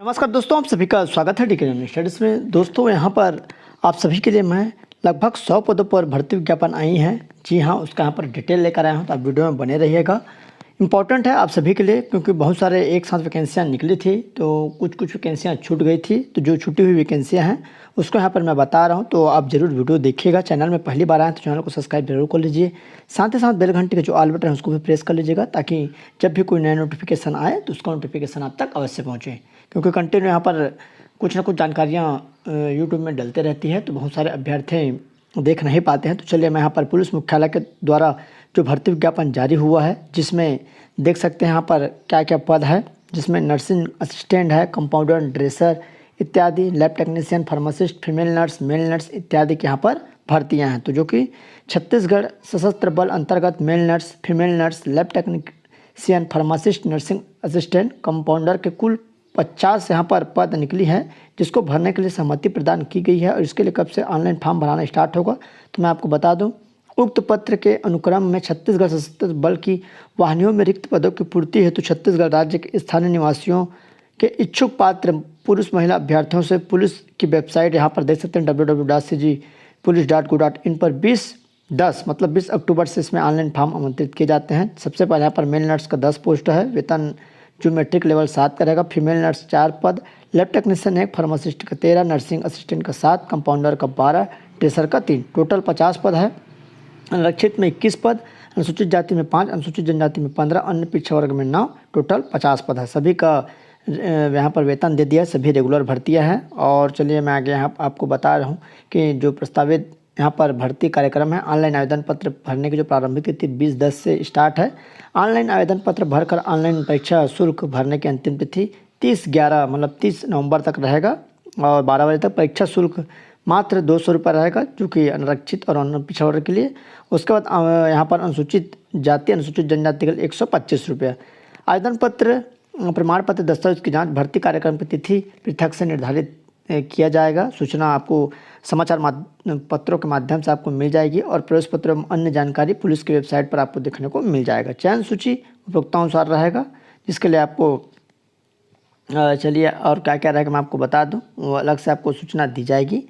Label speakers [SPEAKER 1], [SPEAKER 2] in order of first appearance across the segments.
[SPEAKER 1] नमस्कार दोस्तों, आप सभी का स्वागत है डी.के. जनरल स्टडीज़ में। दोस्तों यहाँ पर आप सभी के लिए मैं लगभग 100 पदों पर भर्ती विज्ञापन आई हैं। जी हाँ, उसका यहाँ पर डिटेल लेकर आया हूँ, तो आप वीडियो में बने रहिएगा। इम्पॉर्टेंट है आप सभी के लिए, क्योंकि बहुत सारे एक साथ वैकेंसियाँ निकली थी, तो कुछ वैकेंसियाँ छूट गई थी। तो जो छूटी हुई वैकेंसियाँ हैं उसको यहाँ पर मैं बता रहा हूँ, तो आप ज़रूर वीडियो देखिएगा। चैनल में पहली बार आए तो चैनल को सब्सक्राइब जरूर कर लीजिए। साथ ही साथ बेल घंटे का जो ऑल बटन है उसको भी प्रेस कर लीजिएगा, ताकि जब भी कोई नया नोटिफिकेशन आए तो उसका नोटिफिकेशन आप तक अवश्य पहुँचे। क्योंकि कंटिन्यू यहाँ पर कुछ ना कुछ जानकारियाँ यूट्यूब में डलते रहती है, तो बहुत सारे अभ्यर्थी देख नहीं पाते हैं। तो चलिए, मैं यहाँ पर पुलिस मुख्यालय के द्वारा जो भर्ती विज्ञापन जारी हुआ है, जिसमें देख सकते हैं यहाँ पर क्या क्या पद है, जिसमें नर्सिंग असिस्टेंट है, कंपाउंडर, ड्रेसर इत्यादि, lab technician, pharmacist, female nurse, male nurse इत्यादि की यहाँ पर भर्तियाँ हैं। तो जो कि छत्तीसगढ़ सशस्त्र बल अंतर्गत male nurse, female nurse, lab technician, pharmacist, nursing assistant, compounder के कुल 50 यहाँ पर पद निकली है, जिसको भरने के लिए सहमति प्रदान की गई है। और इसके लिए कब से ऑनलाइन फॉर्म भराना स्टार्ट होगा, तो मैं आपको बता दूं। उक्त पत्र के अनुक्रम में छत्तीसगढ़ सशस्त्र बल की वाहिनियों में रिक्त पदों की पूर्ति हेतु छत्तीसगढ़ राज्य के स्थानीय निवासियों के इच्छुक पात्र पुरुष महिला अभ्यर्थियों से पुलिस की वेबसाइट यहाँ पर देख सकते हैं www.cgpolice.go.in पर 20/10 मतलब 20 अक्टूबर से इसमें ऑनलाइन फॉर्म आमंत्रित किए जाते हैं। सबसे पहले यहाँ पर मेल नर्स का 10 पोस्ट है, वेतन जो मैट्रिक लेवल 7 का रहेगा। फीमेल नर्स 4 पद, लैब टेक्नीशियन 1, फार्मासिस्ट का 13, नर्सिंग असिस्टेंट का 7, कंपाउंडर का 12, ड्रेसर का 3, टोटल 50 पद है। आरक्षित में 21 पद, अनुसूचित जाति में 5, अनुसूचित जनजाति में 15, अन्य पिछड़ा वर्ग में 9, टोटल 50 पद है। सभी का यहाँ पर वेतन दे दिया, सभी रेगुलर भर्तियाँ हैं। और चलिए, मैं आगे यहाँ आपको बता रहा हूँ कि जो प्रस्तावित यहाँ पर भर्ती कार्यक्रम है, ऑनलाइन आवेदन पत्र भरने की जो प्रारंभिक तिथि 20/10 से स्टार्ट है। ऑनलाइन आवेदन पत्र भरकर ऑनलाइन परीक्षा शुल्क भरने की अंतिम तिथि 30/11 मतलब 30 नवंबर तक रहेगा, और 12 बजे तक परीक्षा शुल्क मात्र 200 रुपये रहेगा, जो कि अनारक्षित और अन्य पिछड़ा वर्ग के लिए। उसके बाद यहाँ पर अनुसूचित जाति, अनुसूचित जनजाति के लिए 125 रुपये। आवेदन पत्र, प्रमाण पत्र, दस्तावेज की जांच भर्ती कार्यक्रम की तिथि पृथक से निर्धारित किया जाएगा। सूचना आपको समाचार पत्रों के माध्यम से आपको मिल जाएगी, और प्रवेश पत्र एवं अन्य जानकारी पुलिस की वेबसाइट पर आपको देखने को मिल जाएगा। चयन सूची उपयुक्तानुसार रहेगा, जिसके लिए आपको चलिए और क्या क्या रहेगा मैं आपको बता दूं, वो अलग से आपको सूचना दी जाएगी।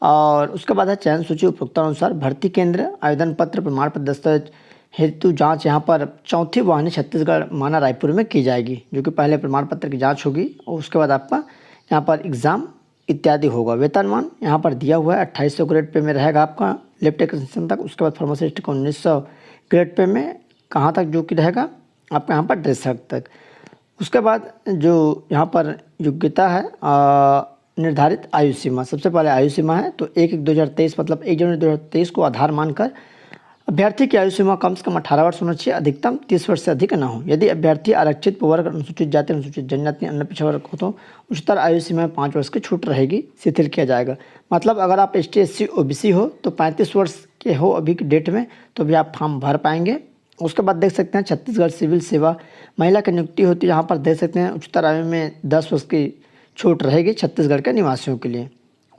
[SPEAKER 1] और उसके बाद है चयन सूची उपयुक्तानुसार भर्ती केंद्र, आवेदन पत्र, प्रमाण पत्र, दस्तावेज हेतु जांच यहाँ पर 4थी वाहिनी छत्तीसगढ़ माना रायपुर में की जाएगी, जो कि पहले प्रमाण पत्र की जांच होगी और उसके बाद आपका यहाँ पर एग्ज़ाम इत्यादि होगा। वेतनमान यहाँ पर दिया हुआ है 2800 ग्रेड पे में रहेगा आपका लैब टेक्नीशियन तक। उसके बाद फार्मासिस्ट का 1900 ग्रेड पे में कहाँ तक जो कि रहेगा आपका यहाँ पर ड्रेसर तक। उसके बाद जो यहाँ पर योग्यता है निर्धारित आयु सीमा, सबसे पहले आयु सीमा है तो 1/1/2023 मतलब 1 जनवरी 2023 को आधार मानकर अभ्यर्थी की आयु सीमा कम से कम 18 वर्ष होना चाहिए, अधिकतम 30 वर्ष से अधिक न हो। यदि अभ्यर्थी आरक्षित वर्ग, अनुसूचित जाति, अनुसूचित जनजाति, अन्य पिछड़ा वर्ग हो तो उच्चतर आयु सीमा में 5 वर्ष की छूट रहेगी, शिथिल किया जाएगा। मतलब अगर आप ST SC OBC हो तो 35 वर्ष के हो अभी की डेट में, तो भी आप फॉर्म भर पाएंगे। उसके बाद देख सकते हैं छत्तीसगढ़ सिविल सेवा महिला की नियुक्ति होती है, यहाँ पर देख सकते हैं उच्चतर आयु में 10 वर्ष की छूट रहेगी छत्तीसगढ़ के निवासियों के लिए।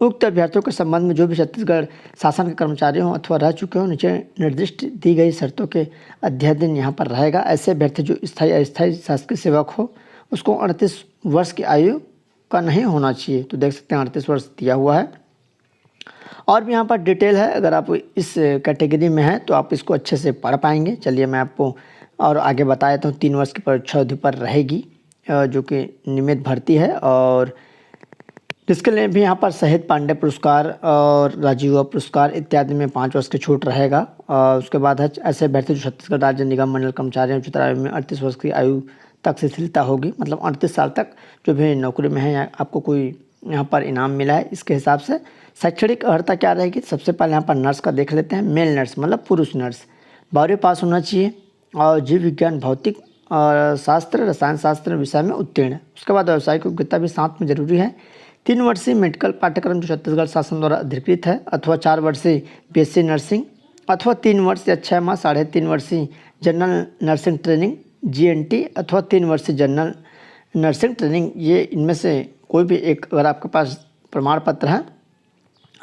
[SPEAKER 1] उक्त अभ्यर्थियों के संबंध में जो भी छत्तीसगढ़ शासन के कर्मचारी हों अथवा रह चुके हों, नीचे निर्दिष्ट दी गई शर्तों के अध्ययन यहाँ पर रहेगा। ऐसे अभ्यर्थी जो स्थायी अस्थायी शासकीय सेवक हो, उसको 38 वर्ष की आयु का नहीं होना चाहिए। तो देख सकते हैं 38 वर्ष दिया हुआ है। और भी यहाँ पर डिटेल है, अगर आप इस कैटेगरी में हैं तो आप इसको अच्छे से पढ़ पाएंगे। चलिए मैं आपको और आगे बता देता हूँ। 3 वर्ष की परीक्षा अवधि पर रहेगी, जो कि नियमित भर्ती है, और जिसके लिए भी यहाँ पर शहीद पांडे पुरस्कार और राजीव युवा पुरस्कार इत्यादि में 5 वर्ष की छूट रहेगा। उसके बाद है ऐसे अभ्यर्थी जो छत्तीसगढ़ राज्य निगम मंडल कर्मचारी हैं, उच्चतर आयु में 38 वर्ष की आयु तक शिथिलता होगी, मतलब 38 साल तक जो भी नौकरी में है आपको कोई यहाँ पर इनाम मिला है, इसके हिसाब से शैक्षणिक अर्हता क्या रहेगी। सबसे पहले यहाँ पर नर्स का देख लेते हैं। मेल नर्स मतलब पुरुष नर्स 12वीं पास होना चाहिए, और जीव विज्ञान, भौतिक और शास्त्र, रसायन शास्त्र विषय में उत्तीर्ण। उसके बाद व्यावसायिक योग्यता भी साथ में जरूरी है। 3 वर्षीय मेडिकल पाठ्यक्रम जो छत्तीसगढ़ शासन द्वारा अधिकृत है, अथवा 4 वर्षीय BSc नर्सिंग, अथवा 3 वर्ष या 6 माह 3.5 वर्षीय जनरल नर्सिंग ट्रेनिंग GNT, अथवा 3 वर्षीय जनरल नर्सिंग ट्रेनिंग। ये इनमें से कोई भी एक अगर आपके पास प्रमाण पत्र है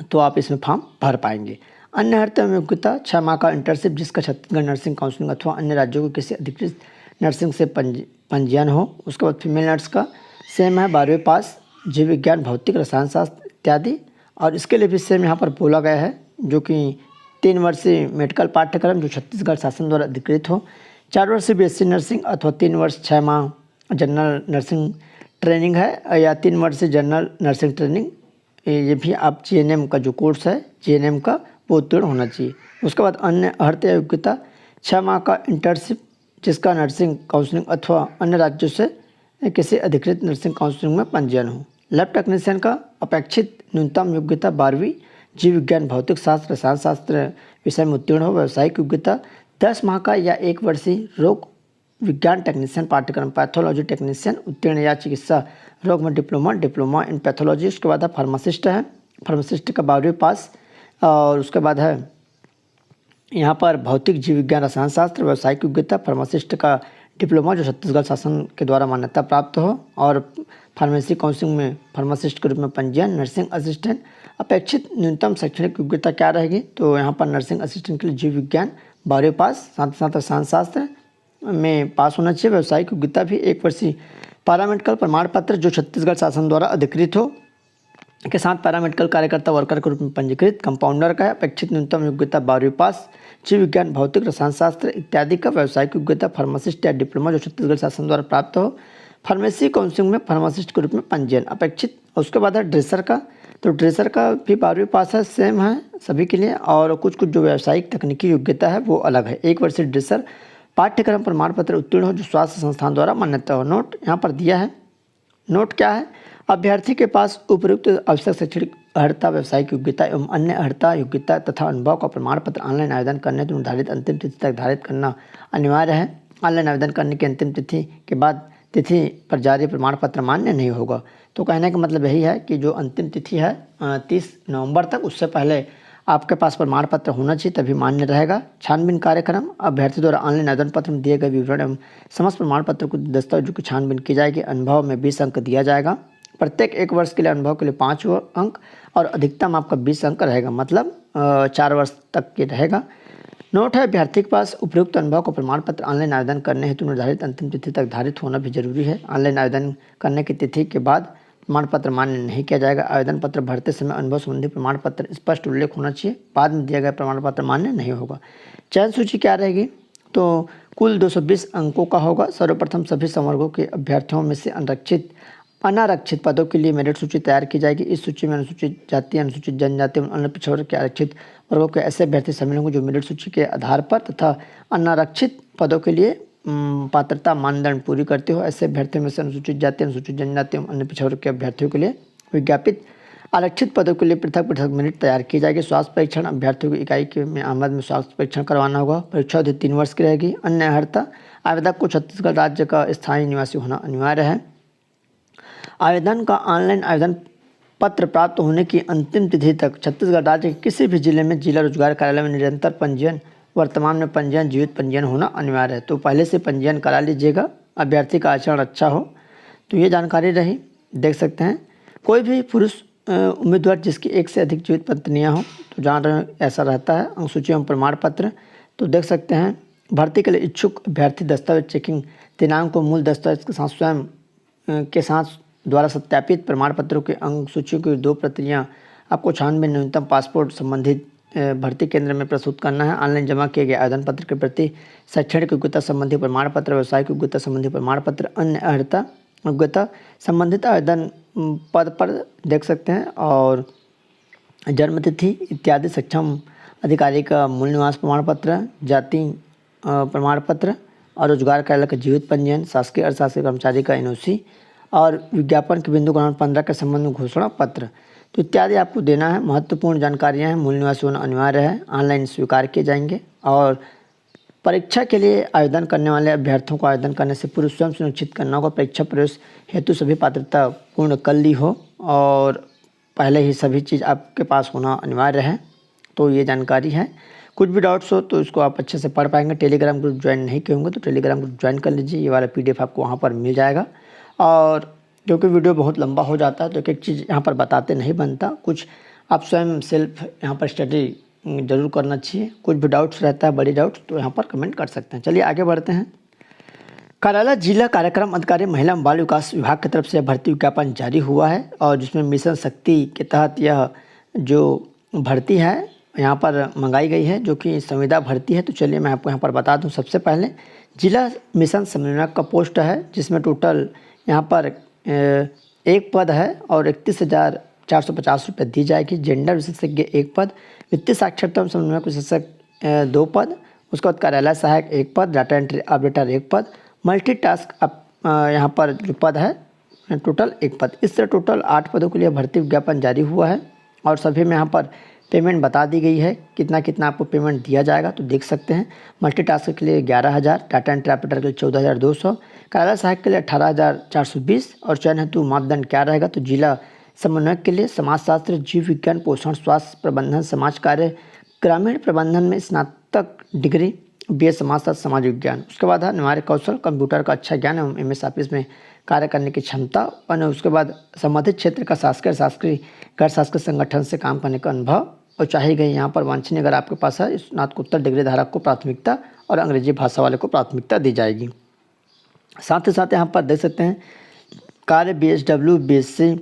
[SPEAKER 1] तो आप इसमें फॉर्म भर पाएंगे। अन्य अर्थ योग्यता 6 माह का इंटर्नशिप जिसका छत्तीसगढ़ नर्सिंग काउंसिलिंग अथवा अन्य राज्यों को किसी अधिकृत नर्सिंग से पंजीयन हो। उसके बाद फीमेल नर्स का सेम है 12वीं पास, जीव विज्ञान, भौतिक, रसायन शास्त्र इत्यादि। और इसके लिए भी सेम यहाँ पर बोला गया है, जो कि 3 वर्षीय मेडिकल पाठ्यक्रम जो छत्तीसगढ़ शासन द्वारा अधिकृत हो, 4 वर्षीय बीएससी नर्सिंग अथवा 3 वर्ष 6 माह जनरल नर्सिंग ट्रेनिंग है, या 3 वर्षीय जनरल नर्सिंग ट्रेनिंग, ये भी आप जीएनएम का जो कोर्स है जीएनएम का वो उत्तीर्ण होना चाहिए। उसके बाद अन्य अर्हता योग्यता 6 माह का इंटर्नशिप जिसका नर्सिंग काउंसलिंग अथवा अन्य राज्यों से किसी अधिकृत नर्सिंग काउंसलिंग में पंजीयन हो। लैब टेक्नीशियन का अपेक्षित न्यूनतम योग्यता 12वीं, जीव विज्ञान, भौतिक शास्त्र, रसायन शास्त्र विषय में उत्तीर्ण हो। व्यावसायिक योग्यता 10 माह का या 1 वर्षीय रोग विज्ञान टेक्नीशियन पाठ्यक्रम, पैथोलॉजी टेक्नीशियन उत्तीर्ण या चिकित्सा रोग में डिप्लोमा इन पैथोलॉजी। उसके बाद है फार्मासिस्ट है, फार्मासिस्ट का 12वीं पास। और उसके बाद है यहाँ पर भौतिक, जीव विज्ञान, रसायन शास्त्र। व्यावसायिक योग्यता फार्मासिस्ट का डिप्लोमा जो छत्तीसगढ़ शासन के द्वारा मान्यता प्राप्त हो, और फार्मेसी काउंसिलिंग में फार्मासिस्ट के रूप में पंजीयन। नर्सिंग असिस्टेंट अपेक्षित न्यूनतम शैक्षणिक योग्यता क्या रहेगी, तो यहाँ पर नर्सिंग असिस्टेंट के लिए जीव विज्ञान 12वीं पास, साथ ही साथ रसायन शास्त्र में पास होना चाहिए। व्यावसायिक योग्यता भी 1 वर्षीय पैरामेडिकल प्रमाण पत्र जो छत्तीसगढ़ शासन द्वारा अधिकृत हो के साथ पैरामेडिकल कार्यकर्ता वर्कर के रूप में पंजीकृत। कंपाउंडर का है, अपेक्षित न्यूनतम योग्यता 12वीं पास, जीव विज्ञान, भौतिक, रसायन शास्त्र इत्यादि का। व्यावसायिक योग्यता फार्मासिस्ट या डिप्लोमा जो छत्तीसगढ़ शासन द्वारा प्राप्त हो। फार्मेसी काउंसिलिंग में फार्मासिस्ट के रूप में पंजीयन अपेक्षित। उसके बाद है ड्रेसर का, तो ड्रेसर का भी 12वीं पास है, सेम है सभी के लिए। और कुछ जो व्यावसायिक तकनीकी योग्यता है वो अलग है। 1 वर्षीय ड्रेसर पाठ्यक्रम प्रमाण पत्र उत्तीर्ण हो जो स्वास्थ्य संस्थान द्वारा मान्यता हो। नोट यहाँ पर दिया है, नोट क्या है, अभ्यर्थी के पास उपयुक्त आवश्यक शैक्षणिक अर्हता, व्यावसायिक योग्यता एवं अन्य अर्हता, योग्यता तथा अनुभव का प्रमाण पत्र ऑनलाइन आवेदन करने हेतु निर्धारित अंतिम तिथि तक धारित करना अनिवार्य है। ऑनलाइन आवेदन करने की अंतिम तिथि के बाद तिथि पर जारी प्रमाण पत्र मान्य नहीं होगा। तो कहने का मतलब यही है कि जो अंतिम तिथि है 30 नवंबर तक, उससे पहले आपके पास प्रमाण पत्र होना चाहिए, तभी मान्य रहेगा। छानबीन कार्यक्रम, अभ्यर्थी द्वारा ऑनलाइन आवेदन पत्र में दिए गए विवरण एवं समस्त प्रमाण पत्र को दस्तावेजों की छानबीन की जाएगी। अनुभव में 20 अंक दिया जाएगा। प्रत्येक 1 वर्ष के लिए अनुभव के लिए 5 अंक और अधिकतम आपका 20 अंक रहेगा, मतलब 4 वर्ष तक के रहेगा। नोट है, अभ्यर्थी के पास उपयुक्त अनुभव का प्रमाण पत्र ऑनलाइन आवेदन करने हेतु निर्धारित अंतिम तिथि तक धारित होना भी जरूरी है। ऑनलाइन आवेदन करने की तिथि के बाद प्रमाण पत्र मान्य नहीं किया जाएगा। आवेदन पत्र भरते समय अनुभव संबंधी प्रमाण पत्र स्पष्ट उल्लेख होना चाहिए, बाद में दिया गया प्रमाण पत्र मान्य नहीं होगा। चयन सूची क्या रहेगी, तो कुल 220 अंकों का होगा। सर्वप्रथम सभी संवर्गों के अभ्यर्थियों में से अनारक्षित पदों के लिए मेरिट सूची तैयार की जाएगी। इस सूची में अनुसूचित जाति, अनुसूचित जनजाति और अन्य पिछड़े वर्ग के आरक्षित वर्गों के ऐसे अभ्यर्थी शामिल होंगे जो मेरिट सूची के आधार पर तथा अनारक्षित पदों के लिए पात्रता मानदंड पूरी करते हो। ऐसे अभ्यर्थियों में से अनुसूचित जाति, अनुसूचित जनजाति और अन्य पिछड़े वर्ग के अभ्यर्थियों के लिए विज्ञापित आरक्षित पदों के लिए पृथक पृथक मेरिट तैयार की जाएगी। स्वास्थ्य परीक्षण, अभ्यर्थियों की इकाई के में आमद में स्वास्थ्य परीक्षण करवाना होगा। परीक्षा अवधि 3 वर्ष की रहेगी। अन्य अर्हता, आवेदक को छत्तीसगढ़ राज्य का स्थायी निवासी होना अनिवार्य है। आवेदन का ऑनलाइन आवेदन पत्र प्राप्त होने की अंतिम तिथि तक छत्तीसगढ़ राज्य के किसी भी जिले में जिला रोजगार कार्यालय में निरंतर पंजीयन, वर्तमान में पंजीयन, जीवित पंजीयन होना अनिवार्य है। तो पहले से पंजीयन करा लीजिएगा, अभ्यर्थी का आचरण अच्छा हो। तो ये जानकारी रही, देख सकते हैं। कोई भी पुरुष उम्मीदवार जिसकी 1 से अधिक जीवित पत्नियाँ हों, तो जान रहे हैं ऐसा रहता है। अनुसूची एवं प्रमाण पत्र, तो देख सकते हैं। भर्ती के लिए इच्छुक अभ्यर्थी दस्तावेज चेकिंग दिनांक को मूल दस्तावेज के साथ स्वयं के साथ द्वारा सत्यापित प्रमाण पत्रों के अंक सूची की 2 प्रतियाँ आपको छानबीन न्यूनतम पासपोर्ट संबंधित भर्ती केंद्र में प्रस्तुत करना है। ऑनलाइन जमा किए गए आवेदन पत्र के प्रति शैक्षणिक योग्यता संबंधी प्रमाण पत्र, व्यावसायिक योग्यता संबंधी प्रमाण पत्र, अन्य अर्हता योग्यता संबंधित आवेदन पद पर देख सकते हैं। और जन्म तिथि इत्यादि, सक्षम अधिकारी का मूल निवास प्रमाण पत्र, जाति प्रमाण पत्र और रोजगार कार्यालय का जीवित पंजीयन, शासकीय अर्थशास्त्री कर्मचारी का एनओसी और विज्ञापन के बिंदु क्रमांक 15 के संबंध में घोषणा पत्र, तो इत्यादि आपको देना है। महत्वपूर्ण जानकारियां हैं। मूल निवासी होना अनिवार्य है, ऑनलाइन स्वीकार किए जाएंगे। और परीक्षा के लिए आवेदन करने वाले अभ्यर्थियों को आवेदन करने से पूर्व स्वयं सुनिश्चित करना होगा परीक्षा प्रवेश हेतु सभी पात्रता पूर्ण कर ली हो और पहले ही सभी चीज़ आपके पास होना अनिवार्य है। तो ये जानकारी है। कुछ भी डाउट्स हो तो इसको आप अच्छे से पढ़ पाएंगे। टेलीग्राम ग्रुप ज्वाइन नहीं किए होंगे तो टेलीग्राम ग्रुप ज्वाइन कर लीजिए, ये वाला PDF आपको वहाँ पर मिल जाएगा। और क्योंकि वीडियो बहुत लंबा हो जाता है तो एक एक चीज़ यहाँ पर बताते नहीं बनता, कुछ आप स्वयं सेल्फ यहाँ पर स्टडी ज़रूर करना चाहिए। कुछ भी डाउट्स रहता है, बड़ी डाउट्स, तो यहाँ पर कमेंट कर सकते हैं। चलिए आगे बढ़ते हैं। कार्यालय जिला कार्यक्रम अधिकारी महिला एवं बाल विकास विभाग की तरफ से भर्ती विज्ञापन जारी हुआ है और जिसमें मिशन शक्ति के तहत यह जो भर्ती है यहाँ पर मंगाई गई है, जो कि संविदा भर्ती है। तो चलिए मैं आपको यहाँ पर बता दूँ। सबसे पहले जिला मिशन समन्वयक का पोस्ट है, जिसमें टोटल यहाँ पर एक पद है और 31,450 रुपये दी जाएगी। जेंडर विशेषज्ञ एक पद, वित्तीय साक्षरता एवं समन्वयक विशेषज्ञ 2 पद, उसके बाद कार्यालय सहायक 1 पद, डाटा एंट्री ऑपरेटर 1 पद, मल्टीटास्क यहाँ पर जो पद है टोटल 1 पद। इस तरह टोटल 8 पदों के लिए भर्ती विज्ञापन जारी हुआ है और सभी में यहाँ पर पेमेंट बता दी गई है, कितना कितना आपको पेमेंट दिया जाएगा। तो देख सकते हैं मल्टीटास्क के लिए 11,000, डाटा एंट्री ऑपरेटर के लिए 14,200, कार्यालय सहायक के लिए 18,420 और चयन हेतु मापदंड क्या रहेगा। तो जिला समन्वयक के लिए समाजशास्त्र, जीव विज्ञान, पोषण, स्वास्थ्य प्रबंधन, समाज कार्य, ग्रामीण प्रबंधन में स्नातक डिग्री, BA समाजशास्त्र, समाज विज्ञान। उसके बाद है अनिवार्य कौशल, कंप्यूटर का अच्छा ज्ञान एवं MS ऑफिस में कार्य करने की क्षमता। और उसके बाद संबंधित क्षेत्र का शासकीय गैर शासकीय संगठन से काम करने का अनुभव और चाही गई यहाँ पर वांछनीय अगर आपके पास है स्नातकोत्तर डिग्री धारक को प्राथमिकता और अंग्रेजी भाषा वाले को प्राथमिकता दी जाएगी। साथ ही साथ यहाँ पर देख सकते हैं कार्य BSW, BSc,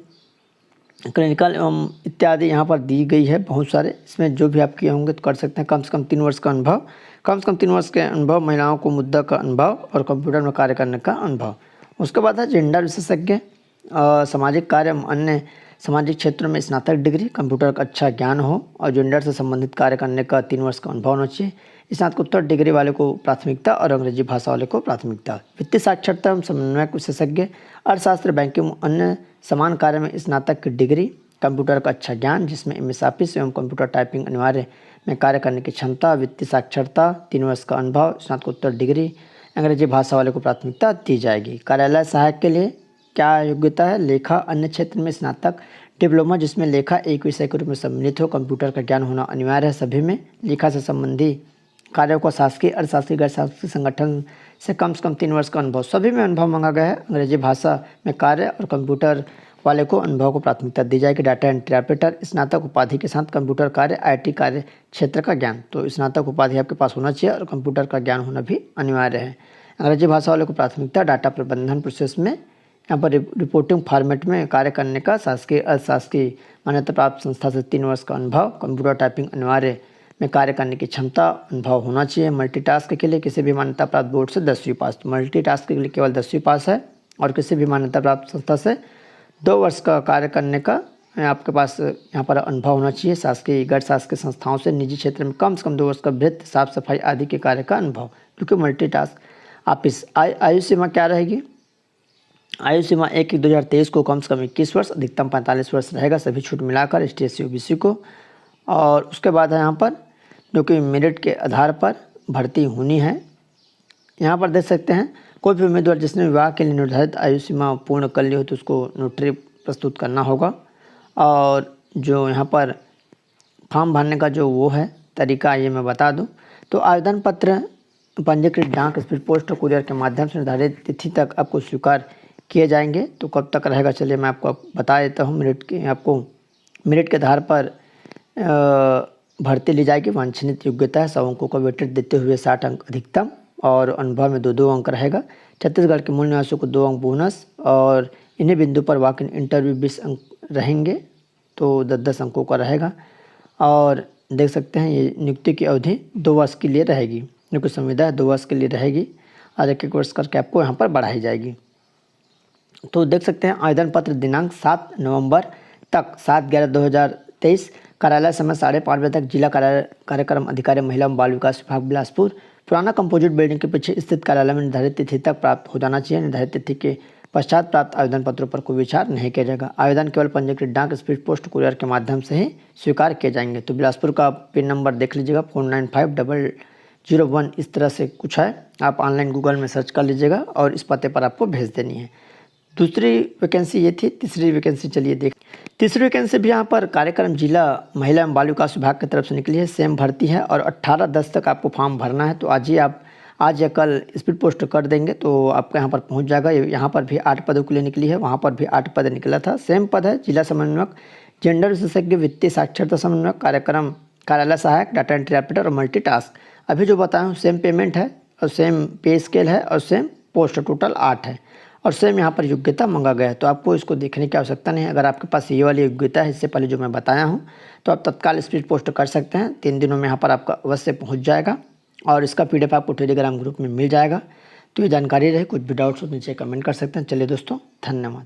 [SPEAKER 1] क्लिनिकल एवं इत्यादि यहाँ पर दी गई है बहुत सारे। इसमें जो भी आप किए होंगे तो कर सकते हैं। कम से कम 3 वर्ष का अनुभव, कम से कम 3 वर्ष के अनुभव, महिलाओं को मुद्दा का अनुभव और कंप्यूटर में कार्य करने का अनुभव। उसके बाद है जेंडर विशेषज्ञ, सामाजिक कार्य एवं अन्य सामाजिक क्षेत्रों में स्नातक डिग्री, कंप्यूटर का अच्छा ज्ञान हो और जेंडर से संबंधित कार्य करने का 3 वर्ष का अनुभव होना चाहिए। स्नातकोत्तर डिग्री वाले को प्राथमिकता और अंग्रेजी भाषा वाले को प्राथमिकता। वित्तीय साक्षरता एवं समन्वयक विशेषज्ञ, अर्थशास्त्र, बैंकिंग अन्य समान कार्य में स्नातक की डिग्री, कंप्यूटर का अच्छा ज्ञान जिसमें MS ऑफिस एवं कंप्यूटर टाइपिंग अनिवार्य में कार्य करने की क्षमता, वित्तीय साक्षरता, 3 वर्ष का अनुभव, स्नातकोत्तर डिग्री, अंग्रेजी भाषा वाले को प्राथमिकता दी जाएगी। कार्यालय सहायक के लिए क्या योग्यता है? लेखा, अन्य क्षेत्र में स्नातक, डिप्लोमा जिसमें लेखा एक विषय के रूप में सम्मिलित हो, कंप्यूटर का ज्ञान होना अनिवार्य है सभी में। लेखा से संबंधी कार्यों को शासकीय, अर्थशासकीय, गैर शासकीय संगठन से कम 3 वर्ष का अनुभव, सभी में अनुभव मांगा गया है। अंग्रेजी भाषा में कार्य और कंप्यूटर वाले को अनुभव को प्राथमिकता दी जाएगी। डाटा एंट्री ऑपरेटर, स्नातक उपाधि के साथ कंप्यूटर कार्य, IT कार्य क्षेत्र का ज्ञान। तो स्नातक उपाधि आपके पास होना चाहिए और कंप्यूटर का ज्ञान होना भी अनिवार्य है। अंग्रेजी भाषा वाले को प्राथमिकता। डाटा प्रबंधन प्रोसेस में यहाँ पर रिपोर्टिंग फॉर्मेट में कार्य करने का शासकीय, अशासकीय मान्यता प्राप्त संस्था से 3 वर्ष का अनुभव, कंप्यूटर टाइपिंग अनिवार्य में कार्य करने की क्षमता, अनुभव होना चाहिए। मल्टीटास्क के लिए किसी भी मान्यता प्राप्त बोर्ड से 10वीं पास। तो मल्टीटास्क के लिए केवल 10वीं पास है और किसी भी मान्यता प्राप्त संस्था से 2 वर्ष का कार्य करने का आपके पास यहाँ पर अनुभव होना चाहिए। शासकीय, गैर शासकीय संस्थाओं से निजी क्षेत्र में कम से कम 2 वर्ष का वृत्ति, साफ सफाई आदि के कार्य का अनुभव। क्योंकि मल्टीटास्क ऑफिस। आयु सीमा क्या रहेगी? आयु सीमा 1/1/2023 को कम से कम 21 वर्ष, अधिकतम 45 वर्ष रहेगा सभी छूट मिलाकर ST SC OBC को। और उसके बाद है यहाँ पर जो कि मेरिट के आधार पर भर्ती होनी है। यहाँ पर देख सकते हैं कोई भी उम्मीदवार जिसने विवाह के लिए निर्धारित आयु सीमा पूर्ण कर ली हो तो उसको नोटरी प्रस्तुत करना होगा। और जो यहाँ पर फॉर्म भरने का जो वो है तरीका, ये मैं बता दूँ तो आवेदन पत्र पंजीकृत डाक, स्पीड पोस्ट और कुरियर के माध्यम से निर्धारित तिथि तक आपको स्वीकार किए जाएंगे। तो कब तक रहेगा चलिए मैं आपको बता देता हूँ। मेरिट के आधार पर भर्ती ली जाएगी। वांछनीय योग्यता है 100 अंकों का वेटेज देते हुए 60 अंक अधिकतम और अनुभव में 2 अंक रहेगा। छत्तीसगढ़ के मूल निवासियों को 2 अंक बोनस और इन्हीं बिंदु पर वॉक इन इंटरव्यू 20 अंक रहेंगे, तो 10 अंकों का रहेगा। और देख सकते हैं ये नियुक्ति की अवधि 2 वर्ष के लिए रहेगी, क्योंकि संविदा 2 वर्ष के लिए रहेगी और 1 वर्ष करके आपको यहाँ पर बढ़ाई जाएगी। तो देख सकते हैं आवेदन पत्र दिनांक 7 नवंबर तक, 7/11/2023, कार्यालय समय 5:30 बजे तक, जिला कार्यक्रम अधिकारी महिला एवं बाल विकास विभाग बिलासपुर, पुराना कंपोजिट बिल्डिंग के पीछे स्थित कार्यालय में निर्धारित तिथि तक प्राप्त हो जाना चाहिए। निर्धारित तिथि के पश्चात प्राप्त आवेदन पत्रों पर कोई विचार नहीं किया जाएगा। आवेदन केवल पंजीकृत डाक, स्पीड पोस्ट, कुरियर के माध्यम से ही स्वीकार किए जाएंगे। तो बिलासपुर का पिन नंबर देख लीजिएगा 495001, इस तरह से कुछ है। आप ऑनलाइन गूगल में सर्च कर लीजिएगा और इस पते पर आपको भेज देनी है। दूसरी वैकेंसी ये थी। तीसरी वैकेंसी चलिए देख। तीसरी वैकेंसी भी यहाँ पर कार्यक्रम जिला महिला एवं बाल विकास विभाग की तरफ से निकली है। सेम भर्ती है और 18/10 तक आपको फॉर्म भरना है। तो आज या कल स्पीड पोस्ट कर देंगे तो आपका यहाँ पर पहुँच जाएगा। यहाँ पर भी 8 पदों के लिए निकली है, वहाँ पर भी 8 पद निकला था। सेम पद है, जिला समन्वयक, जेंडर विशेषज्ञ, वित्तीय साक्षरता समन्वयक, कार्यक्रम कार्यालय सहायक, डाटा एंट्री ऑपरेटर और मल्टीटास्क। अभी जो बताया हूँ सेम पेमेंट है और सेम पे स्केल है और सेम पोस्ट टोटल 8 है और सेम यहाँ पर योग्यता मांगा गया है। तो आपको इसको देखने की आवश्यकता नहीं है। अगर आपके पास ये वाली योग्यता है इससे पहले जो मैं बताया हूँ तो आप तत्काल स्पीड पोस्ट कर सकते हैं। 3 दिनों में यहाँ पर आपका अवश्य पहुँच जाएगा और इसका PDF आपको टेलीग्राम ग्रुप में मिल जाएगा। तो ये जानकारी रही, कुछ भी डाउट्स हो नीचे कमेंट कर सकते हैं। चलिए दोस्तों, धन्यवाद।